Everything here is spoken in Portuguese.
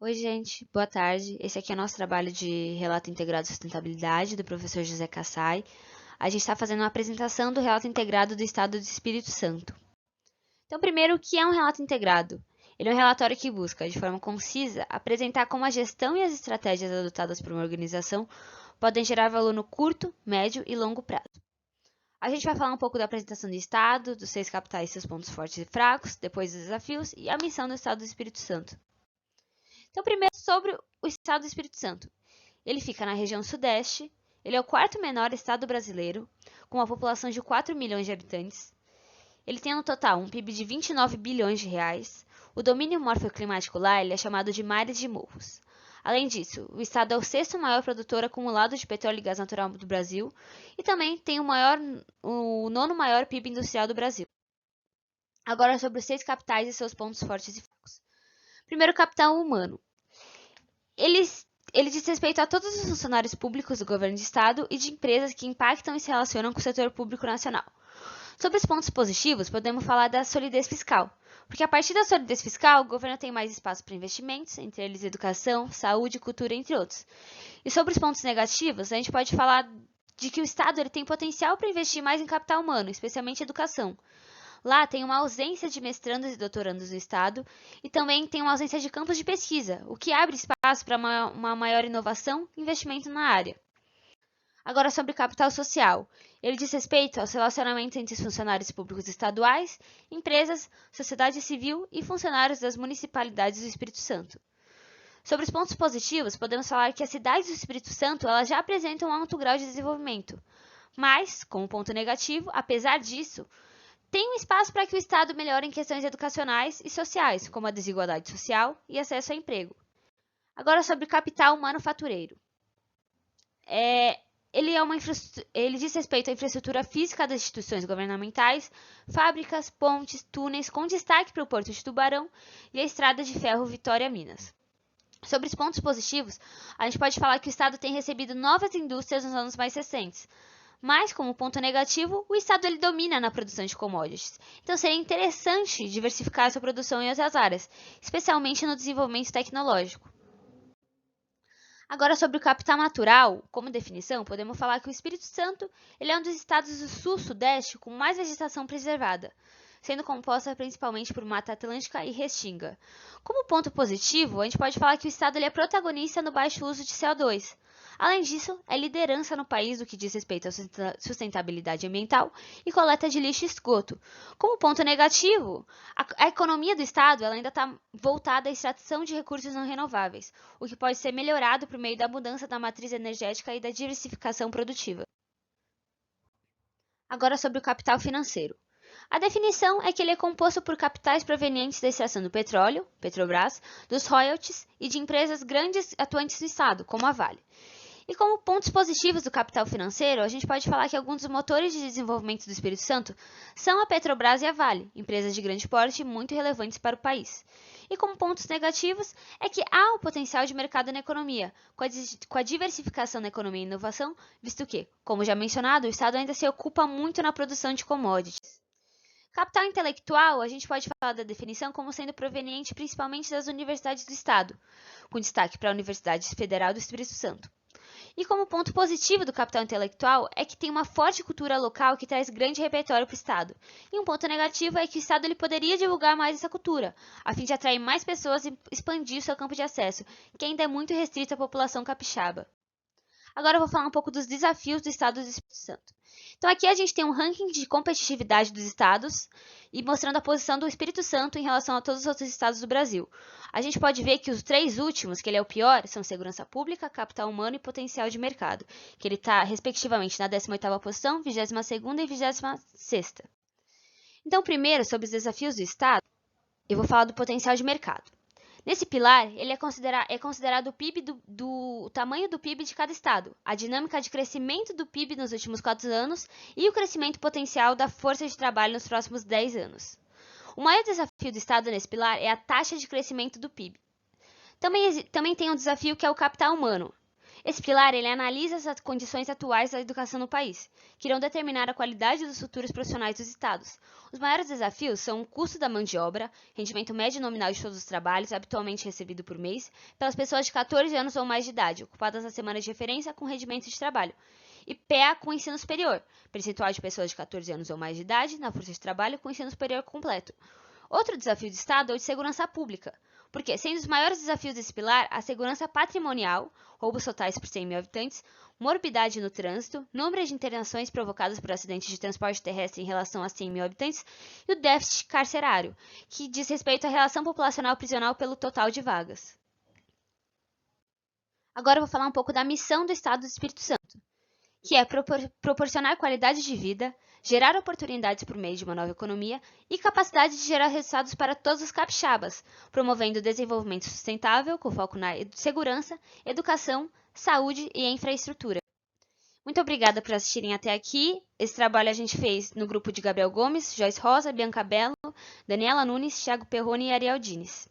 Oi, gente, boa tarde. Esse aqui é o nosso trabalho de Relato Integrado de Sustentabilidade, do professor José Kassai. A gente está fazendo uma apresentação do Relato Integrado do Estado do Espírito Santo. Então, primeiro, o que é um relato integrado? Ele é um relatório que busca, de forma concisa, apresentar como a gestão e as estratégias adotadas por uma organização podem gerar valor no curto, médio e longo prazo. A gente vai falar um pouco da apresentação do Estado, dos 6 capitais, seus pontos fortes e fracos, depois dos desafios e a missão do Estado do Espírito Santo. Então, primeiro, sobre o Estado do Espírito Santo. Ele fica na região sudeste, ele é o quarto menor estado brasileiro, com uma população de 4 milhões de habitantes. Ele tem no total um PIB de 29 bilhões de reais. O domínio morfoclimático lá ele é chamado de mares de morros. Além disso, o estado é o sexto maior produtor acumulado de petróleo e gás natural do Brasil e também tem o nono maior PIB industrial do Brasil. Agora sobre os 6 capitais e seus pontos fortes e fracos. Primeiro, capital humano. Ele diz respeito a todos os funcionários públicos do governo de estado e de empresas que impactam e se relacionam com o setor público nacional. Sobre os pontos positivos, podemos falar da solidez fiscal, porque a partir da solidez fiscal, o governo tem mais espaço para investimentos, entre eles educação, saúde, cultura, entre outros. E sobre os pontos negativos, a gente pode falar de que o Estado ele tem potencial para investir mais em capital humano, especialmente educação. Lá tem uma ausência de mestrandos e doutorandos no estado e também tem uma ausência de campos de pesquisa, o que abre espaço para uma maior inovação e investimento na área. Agora sobre capital social. Ele diz respeito aos relacionamentos entre os funcionários públicos estaduais, empresas, sociedade civil e funcionários das municipalidades do Espírito Santo. Sobre os pontos positivos, podemos falar que as cidades do Espírito Santo elas já apresentam um alto grau de desenvolvimento. Mas, como ponto negativo, apesar disso, tem um espaço para que o Estado melhore em questões educacionais e sociais, como a desigualdade social e acesso a emprego. Agora sobre capital manufatureiro. Ele diz respeito à infraestrutura física das instituições governamentais, fábricas, pontes, túneis, com destaque para o Porto de Tubarão e a estrada de ferro Vitória-Minas. Sobre os pontos positivos, a gente pode falar que o Estado tem recebido novas indústrias nos anos mais recentes. Mas, como ponto negativo, o Estado ele domina na produção de commodities. Então, seria interessante diversificar sua produção em outras áreas, especialmente no desenvolvimento tecnológico. Agora, sobre o capital natural, como definição, podemos falar que o Espírito Santo ele é um dos estados do sul-sudeste com mais vegetação preservada, sendo composta principalmente por Mata Atlântica e Restinga. Como ponto positivo, a gente pode falar que o estado ele é protagonista no baixo uso de CO2. Além disso, é liderança no país no que diz respeito à sustentabilidade ambiental e coleta de lixo e esgoto. Como ponto negativo, a economia do Estado ela ainda está voltada à extração de recursos não renováveis, o que pode ser melhorado por meio da mudança da matriz energética e da diversificação produtiva. Agora sobre o capital financeiro. A definição é que ele é composto por capitais provenientes da extração do petróleo, Petrobras, dos royalties e de empresas grandes atuantes no Estado, como a Vale. E como pontos positivos do capital financeiro, a gente pode falar que alguns dos motores de desenvolvimento do Espírito Santo são a Petrobras e a Vale, empresas de grande porte muito relevantes para o país. E como pontos negativos, é que há o potencial de mercado na economia, com a diversificação na economia e inovação, visto que, como já mencionado, o Estado ainda se ocupa muito na produção de commodities. Capital intelectual, a gente pode falar da definição como sendo proveniente principalmente das universidades do Estado, com destaque para a Universidade Federal do Espírito Santo. E como ponto positivo do capital intelectual é que tem uma forte cultura local que traz grande repertório para o Estado. E um ponto negativo é que o Estado ele poderia divulgar mais essa cultura, a fim de atrair mais pessoas e expandir seu campo de acesso, que ainda é muito restrito à população capixaba. Agora eu vou falar um pouco dos desafios do Estado do Espírito Santo. Então aqui a gente tem um ranking de competitividade dos estados e mostrando a posição do Espírito Santo em relação a todos os outros estados do Brasil. A gente pode ver que os 3 últimos, que ele é o pior, são segurança pública, capital humano e potencial de mercado, que ele está respectivamente na 18ª posição, 22ª e 26ª. Então primeiro, sobre os desafios do estado, eu vou falar do potencial de mercado. Nesse pilar, ele é considerado o PIB o tamanho do PIB de cada estado, a dinâmica de crescimento do PIB nos últimos 4 anos e o crescimento potencial da força de trabalho nos próximos 10 anos. O maior desafio do estado nesse pilar é a taxa de crescimento do PIB. Também tem um desafio que é o capital humano. Esse pilar ele analisa as condições atuais da educação no país, que irão determinar a qualidade dos futuros profissionais dos estados. Os maiores desafios são o custo da mão de obra, rendimento médio nominal de todos os trabalhos habitualmente recebido por mês, pelas pessoas de 14 anos ou mais de idade, ocupadas na semana de referência com rendimento de trabalho, e PA com ensino superior, percentual de pessoas de 14 anos ou mais de idade na força de trabalho com ensino superior completo. Outro desafio do Estado é o de segurança pública, porque, sendo os maiores desafios desse pilar, a segurança patrimonial, roubos totais por 100 mil habitantes, morbidade no trânsito, número de internações provocadas por acidentes de transporte terrestre em relação a 100 mil habitantes, e o déficit carcerário, que diz respeito à relação populacional prisional pelo total de vagas. Agora eu vou falar um pouco da missão do Estado do Espírito Santo, que é proporcionar qualidade de vida, gerar oportunidades por meio de uma nova economia e capacidade de gerar resultados para todos os capixabas, promovendo o desenvolvimento sustentável com foco na segurança, educação, saúde e infraestrutura. Muito obrigada por assistirem até aqui. Esse trabalho a gente fez no grupo de Gabriel Gomes, Joyce Rosa, Bianca Bello, Daniela Nunes, Thiago Perrone e Ariel Dines.